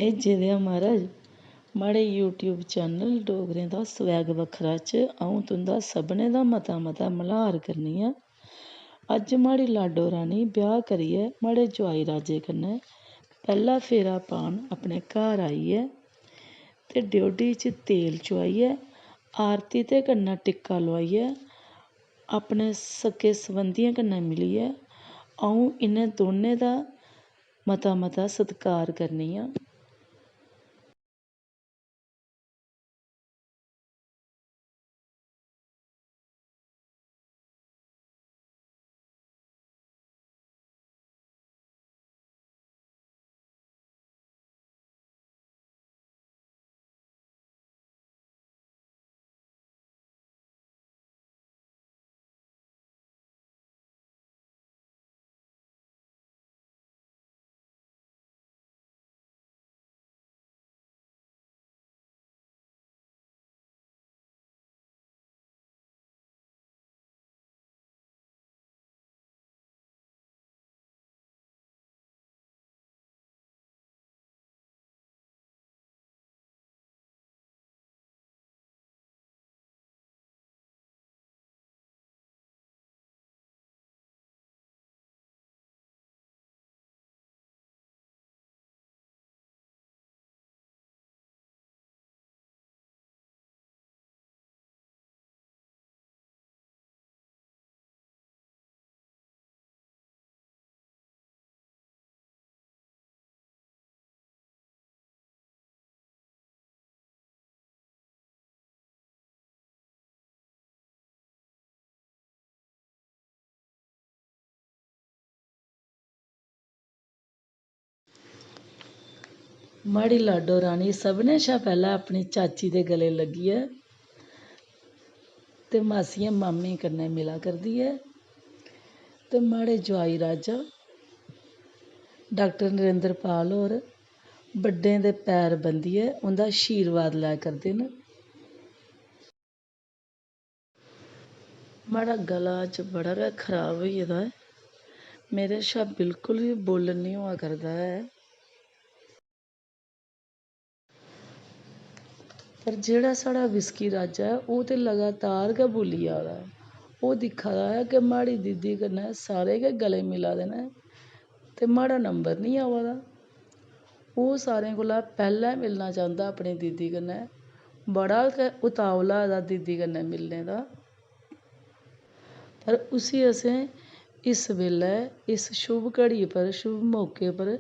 एह् जेह्दे महाराज माड़े यूट्यूब चैनल डोगरें दा स्वैग बक्खरा च अ'ऊं तुं'दा सभनें दा मता मता मल्हार करनी आं। अज्ज माड़ी लाडो रानी ब्याह् करियै माड़े जोआई राजे कन्नै पैह्ला फेरा पान अपने घर आई ऐ ते ड्योढ़ी च तेल चोआइयै आरती ते कन्नै टिक्का लोआइयै अपने सक्के संबंधियें कन्नै मिलियै अ'ऊं इ'नें दौनें दा मता मता सत्कार करनी आं। माड़ी लाडो रानी सभनें शा पैह्लें अपनी चाची दे गले लग्गी ऐ ते मासियें माम्में कन्नै मिला करदी ऐ ते माड़े जोआई राजा डाक्टर नरेंद्र पाल होर बड्डें दे पैर बंदियै उं'दा आशीर्वाद लै करदे न। माड़ा गला अज्ज बड़ा गै खराब होई गेदा ऐ मेरे शा बिल्कुल बी बोलन निं होआ करदा ऐ। पर जेह्ड़ा साढ़ा विस्की राजा ऐ ओह् ते लगातार गै बोल्ली जा दा ऐ। ओह् दिक्खा दा ऐ कि माड़ी दीदी कन्नै सारे गै गले मिला दे न ते माड़ा नंबर निं आवा दा। ओह् सारें कोला पैह्लें मिलना चांह्दा अपनी दीदी कन्नै बड़ा गै उतावला दा दीदी कन्नै मिलने दा। पर उसी असें इस बेल्लै इस शुभ घड़ी पर शुभ मौके पर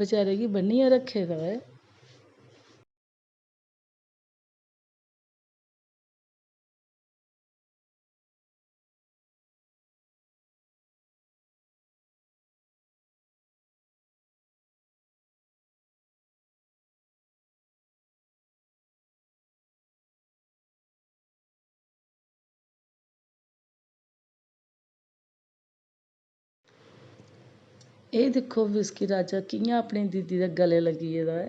बेचारे गी बन्नियै रक्खे दा ऐ। एह् दिक्खो विस्की राजा कि'यां अपनी दीदी दे गले लग्गी गेदा ऐ।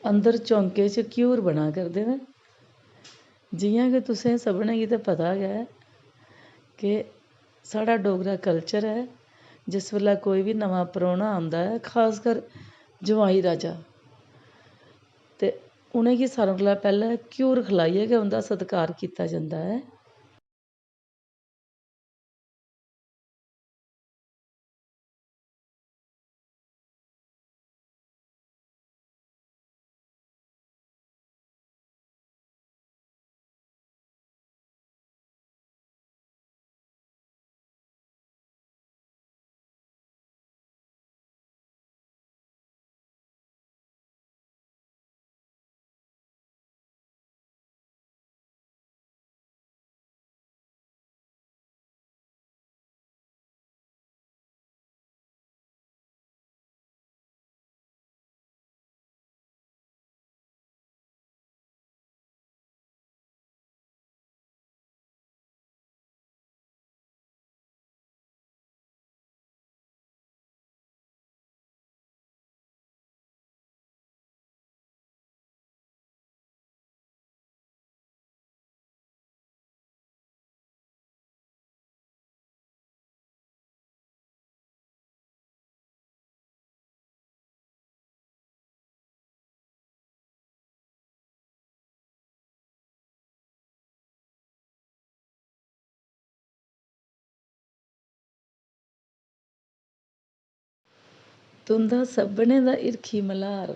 अंदर चौंके च घ्यूर बना करदे न। जि'यां कि तुसें सभनें गी ते पता गै कि साढ़ा डोगरा कल्चर ऐ जिस बेल्लै कोई बी नमां परौह्ना आंदा ऐ खासकर जोआई राजा ते उ'नेंगी सारें कोला पैह्लें घ्यूर खलाइयै गै उं'दा सत्कार कीता जंदा ऐ। तुं'दा सभनें दा हिरखी मल्हार।